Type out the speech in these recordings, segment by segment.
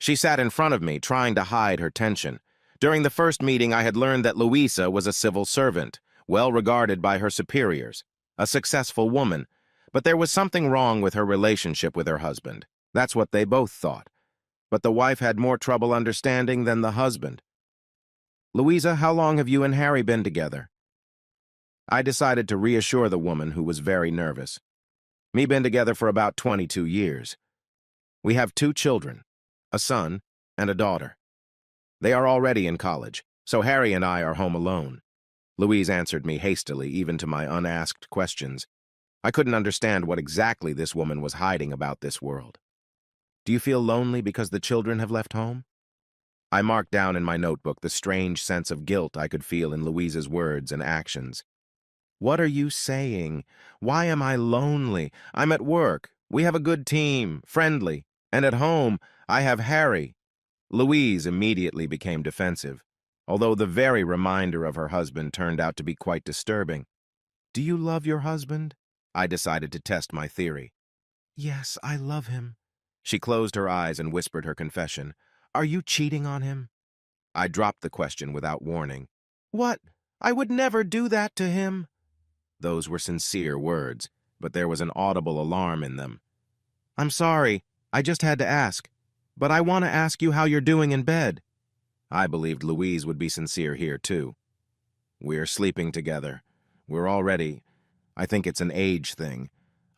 She sat in front of me, trying to hide her tension. During the first meeting, I had learned that Louisa was a civil servant, well regarded by her superiors, a successful woman, but there was something wrong with her relationship with her husband. That's what they both thought. But the wife had more trouble understanding than the husband. "Louisa, how long have you and Harry been together?" I decided to reassure the woman who was very nervous. "Me been together for about 22 years. We have 2 children, a son and a daughter. They are already in college, so Harry and I are home alone." Louise answered me hastily, even to my unasked questions. I couldn't understand what exactly this woman was hiding about this world. "Do you feel lonely because the children have left home?" I marked down in my notebook the strange sense of guilt I could feel in Louise's words and actions. "What are you saying? Why am I lonely? I'm at work. We have a good team, friendly. And at home, I have Harry." Louise immediately became defensive, although the very reminder of her husband turned out to be quite disturbing. "Do you love your husband?" I decided to test my theory. "Yes, I love him." She closed her eyes and whispered her confession. "Are you cheating on him?" I dropped the question without warning. "What? I would never do that to him." Those were sincere words, but there was an audible alarm in them. "I'm sorry, I just had to ask. But I want to ask you how you're doing in bed." I believed Louise would be sincere here, too. "We're sleeping together. I think it's an age thing.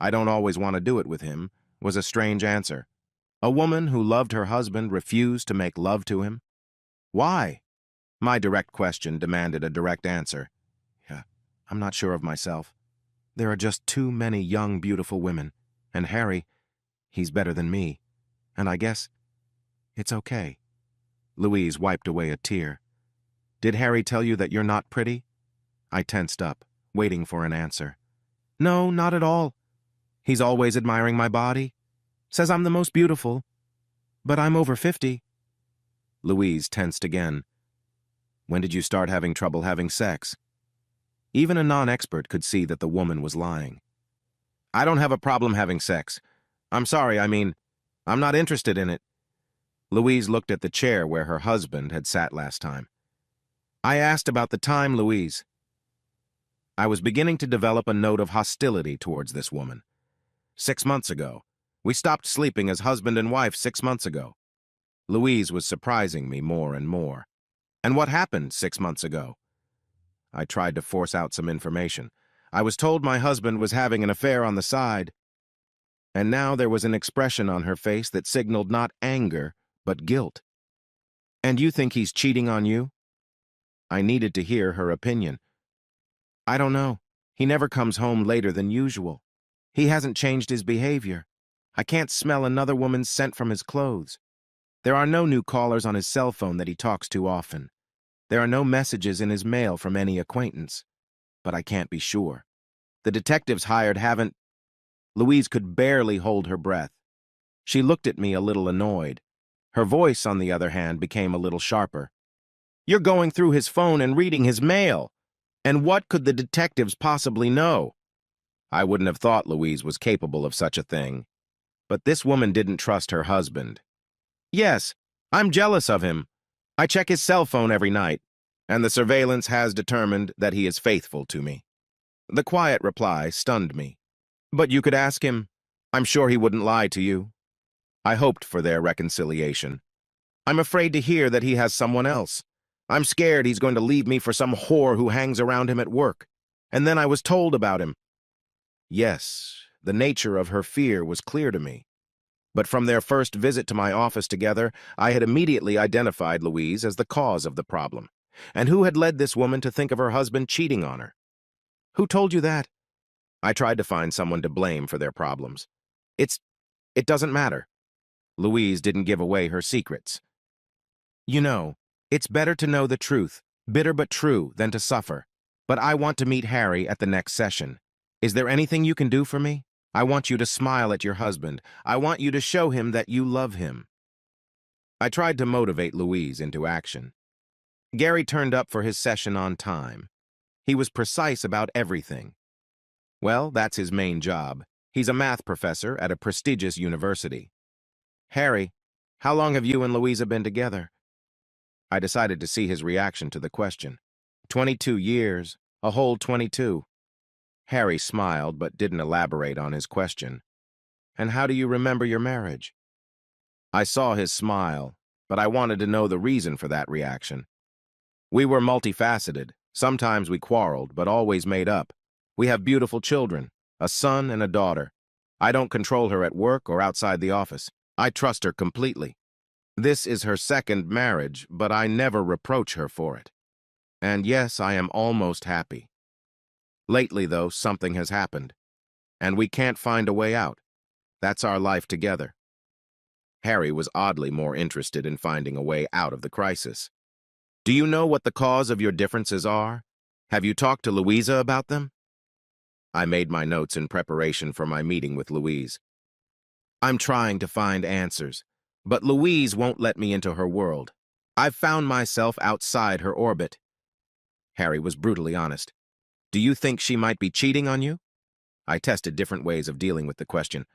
I don't always want to do it with him," was a strange answer. A woman who loved her husband refused to make love to him? Why? My direct question demanded a direct answer. "Yeah, I'm not sure of myself. There are just too many young, beautiful women. And Harry, he's better than me. And I guess it's okay." Louise wiped away a tear. "Did Harry tell you that you're not pretty?" I tensed up, waiting for an answer. "No, not at all. He's always admiring my body. Says I'm the most beautiful. But I'm over 50. Louise tensed again. "When did you start having trouble having sex?" Even a non-expert could see that the woman was lying. "I don't have a problem having sex. I'm sorry, I'm not interested in it." Louise looked at the chair where her husband had sat last time. "I asked about the time, Louise." I was beginning to develop a note of hostility towards this woman. 6 months ago. We stopped sleeping as husband and wife 6 months ago. Louise was surprising me more and more. "And what happened 6 months ago?" I tried to force out some information. "I was told my husband was having an affair on the side." And now there was an expression on her face that signaled not anger, but guilt. "And you think he's cheating on you?" I needed to hear her opinion. "I don't know. He never comes home later than usual. He hasn't changed his behavior. I can't smell another woman's scent from his clothes. There are no new callers on his cell phone that he talks to often. There are no messages in his mail from any acquaintance. But I can't be sure. The detectives hired haven't—" Louise could barely hold her breath. She looked at me a little annoyed. Her voice, on the other hand, became a little sharper. "You're going through his phone and reading his mail. And what could the detectives possibly know?" I wouldn't have thought Louise was capable of such a thing. But this woman didn't trust her husband. "Yes, I'm jealous of him. I check his cell phone every night, and the surveillance has determined that he is faithful to me." The quiet reply stunned me. "But you could ask him. I'm sure he wouldn't lie to you." I hoped for their reconciliation. "I'm afraid to hear that he has someone else. I'm scared he's going to leave me for some whore who hangs around him at work. And then I was told about him." Yes, the nature of her fear was clear to me. But from their first visit to my office together, I had immediately identified Louise as the cause of the problem. And who had led this woman to think of her husband cheating on her? "Who told you that?" I tried to find someone to blame for their problems. It doesn't matter." Louise didn't give away her secrets. "You know, it's better to know the truth, bitter but true, than to suffer. But I want to meet Harry at the next session. Is there anything you can do for me? I want you to smile at your husband. I want you to show him that you love him." I tried to motivate Louise into action. Gary turned up for his session on time. He was precise about everything. Well, that's his main job. He's a math professor at a prestigious university. "Harry, How long have you and Louisa been together? I decided to see his reaction to the question. 22 years, a whole 22. Harry smiled but didn't elaborate on his question. And how do you remember your marriage? I saw his smile, but I wanted to know the reason for that reaction. We were multifaceted. Sometimes we quarreled, but always made up. We have beautiful children, a son and a daughter. I don't control her at work or outside the office. I trust her completely. This is her second marriage, but I never reproach her for it. And yes, I am almost happy. Lately, though, something has happened, and we can't find a way out. That's our life together. Harry was oddly more interested in finding a way out of the crisis. Do you know what the cause of your differences are? Have you talked to Louisa about them? I made my notes in preparation for my meeting with Louise. I'm trying to find answers, but Louise won't let me into her world. I've found myself outside her orbit. Harry was brutally honest. Do you think she might be cheating on you? I tested different ways of dealing with the question.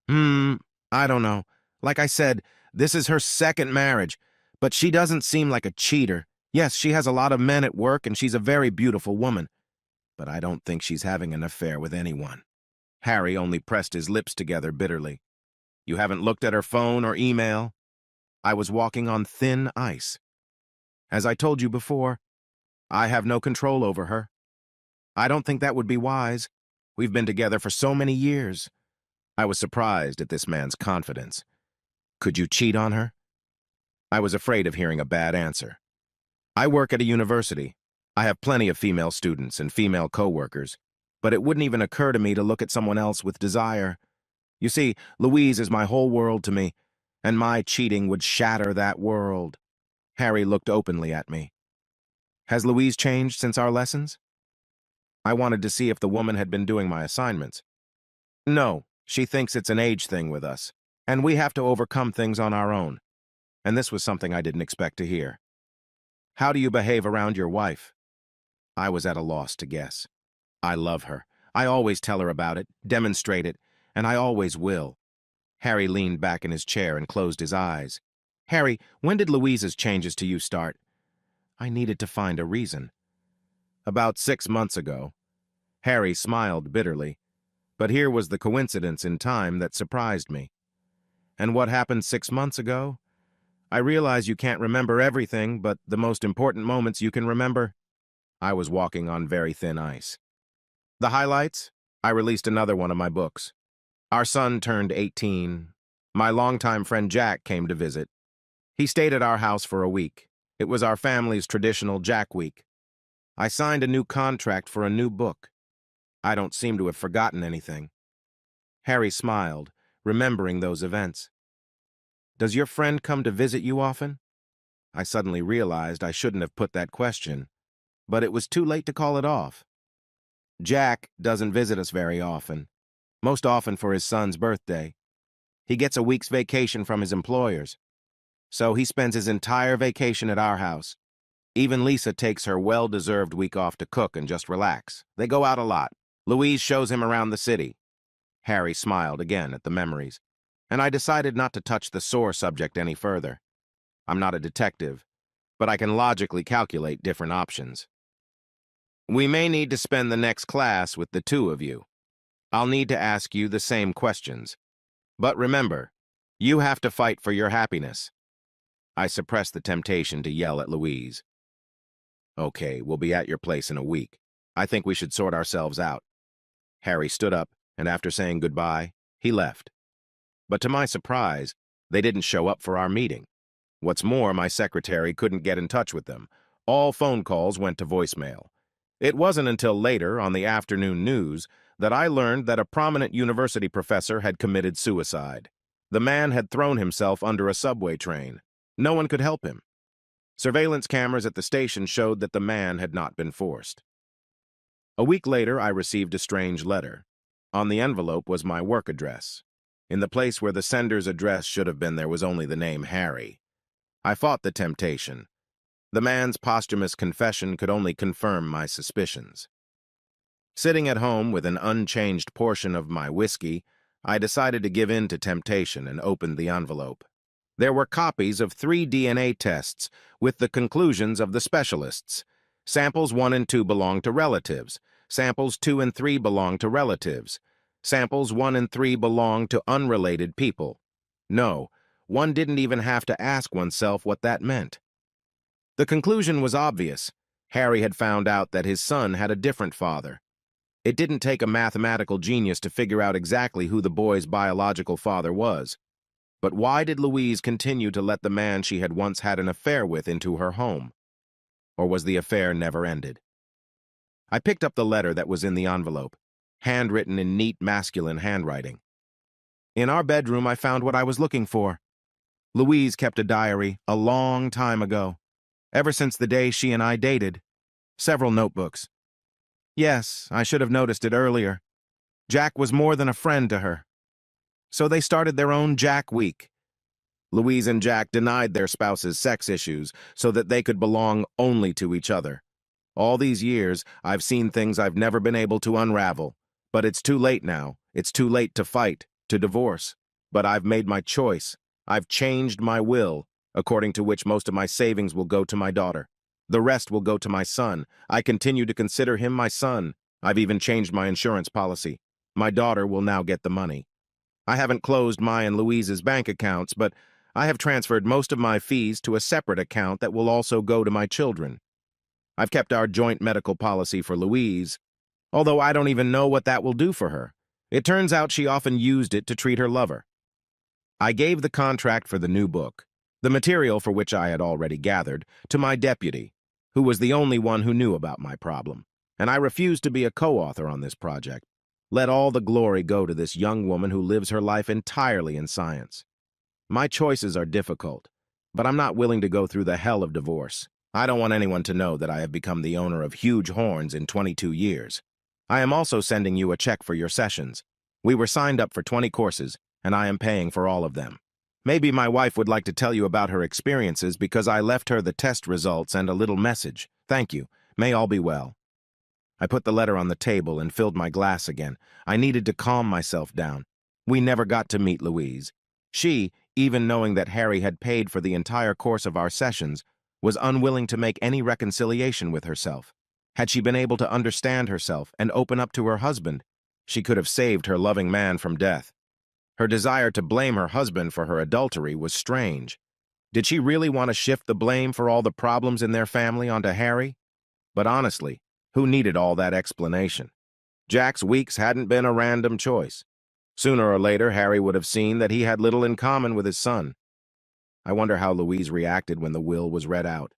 I don't know. Like I said, this is her second marriage, but she doesn't seem like a cheater. Yes, she has a lot of men at work and she's a very beautiful woman, but I don't think she's having an affair with anyone. Harry only pressed his lips together bitterly. You haven't looked at her phone or email? I was walking on thin ice. As I told you before, I have no control over her. I don't think that would be wise. We've been together for so many years. I was surprised at this man's confidence. Could you cheat on her? I was afraid of hearing a bad answer. I work at a university. I have plenty of female students and female co-workers, but it wouldn't even occur to me to look at someone else with desire. You see, Louise is my whole world to me, and my cheating would shatter that world. Harry looked openly at me. Has Louise changed since our lessons? I wanted to see if the woman had been doing my assignments. No, she thinks it's an age thing with us, and we have to overcome things on our own. And this was something I didn't expect to hear. How do you behave around your wife? I was at a loss to guess. I love her. I always tell her about it, demonstrate it, and I always will. Harry leaned back in his chair and closed his eyes. Harry, when did Louisa's changes to you start? I needed to find a reason. About 6 months ago. Harry smiled bitterly, but here was the coincidence in time that surprised me. And what happened 6 months ago? I realize you can't remember everything, but the most important moments you can remember. I was walking on very thin ice. The highlights? I released another one of my books. Our son turned 18. My longtime friend Jack came to visit. He stayed at our house for a week. It was our family's traditional Jack Week. I signed a new contract for a new book. I don't seem to have forgotten anything. Harry smiled, remembering those events. Does your friend come to visit you often? I suddenly realized I shouldn't have put that question, but it was too late to call it off. Jack doesn't visit us very often, most often for his son's birthday. He gets a week's vacation from his employers, so he spends his entire vacation at our house. Even Lisa takes her well-deserved week off to cook and just relax. They go out a lot. Louise shows him around the city. Harry smiled again at the memories, and I decided not to touch the sore subject any further. I'm not a detective, but I can logically calculate different options. We may need to spend the next class with the two of you. I'll need to ask you the same questions. But remember, you have to fight for your happiness. I suppressed the temptation to yell at Louise. Okay, we'll be at your place in a week. I think we should sort ourselves out. Harry stood up, and after saying goodbye, he left. But to my surprise, they didn't show up for our meeting. What's more, my secretary couldn't get in touch with them. All phone calls went to voicemail. It wasn't until later, on the afternoon news, that I learned that a prominent university professor had committed suicide. The man had thrown himself under a subway train. No one could help him. Surveillance cameras at the station showed that the man had not been forced. A week later, I received a strange letter. On the envelope was my work address. In the place where the sender's address should have been, there was only the name Harry. I fought the temptation. The man's posthumous confession could only confirm my suspicions. Sitting at home with an unchanged portion of my whiskey, I decided to give in to temptation and opened the envelope. There were copies of 3 DNA tests with the conclusions of the specialists. Samples 1 and 2 belonged to relatives. Samples 2 and 3 belonged to relatives. Samples 1 and 3 belonged to unrelated people. No, one didn't even have to ask oneself what that meant. The conclusion was obvious. Harry had found out that his son had a different father. It didn't take a mathematical genius to figure out exactly who the boy's biological father was. But why did Louise continue to let the man she had once had an affair with into her home? Or was the affair never ended? I picked up the letter that was in the envelope, handwritten in neat masculine handwriting. In our bedroom, I found what I was looking for. Louise kept a diary a long time ago, ever since the day she and I dated. Several notebooks. Yes, I should have noticed it earlier. Jack was more than a friend to her. So they started their own Jack Week. Louise and Jack denied their spouses' sex issues so that they could belong only to each other. All these years, I've seen things I've never been able to unravel. But it's too late now. It's too late to fight, to divorce. But I've made my choice. I've changed my will, according to which most of my savings will go to my daughter. The rest will go to my son. I continue to consider him my son. I've even changed my insurance policy. My daughter will now get the money. I haven't closed my and Louise's bank accounts, but I have transferred most of my fees to a separate account that will also go to my children. I've kept our joint medical policy for Louise, although I don't even know what that will do for her. It turns out she often used it to treat her lover. I gave the contract for the new book, the material for which I had already gathered, to my deputy, who was the only one who knew about my problem, and I refused to be a co-author on this project. Let all the glory go to this young woman who lives her life entirely in science. My choices are difficult, but I'm not willing to go through the hell of divorce. I don't want anyone to know that I have become the owner of huge horns in 22 years. I am also sending you a check for your sessions. We were signed up for 20 courses, and I am paying for all of them. Maybe my wife would like to tell you about her experiences because I left her the test results and a little message. Thank you. May all be well. I put the letter on the table and filled my glass again. I needed to calm myself down. We never got to meet Louise. She, even knowing that Harry had paid for the entire course of our sessions, was unwilling to make any reconciliation with herself. Had she been able to understand herself and open up to her husband, she could have saved her loving man from death. Her desire to blame her husband for her adultery was strange. Did she really want to shift the blame for all the problems in their family onto Harry? But honestly, who needed all that explanation? Jack's weeks hadn't been a random choice. Sooner or later, Harry would have seen that he had little in common with his son. I wonder how Louise reacted when the will was read out.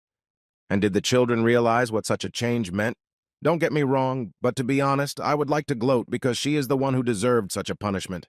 And did the children realize what such a change meant? Don't get me wrong, but to be honest, I would like to gloat because she is the one who deserved such a punishment.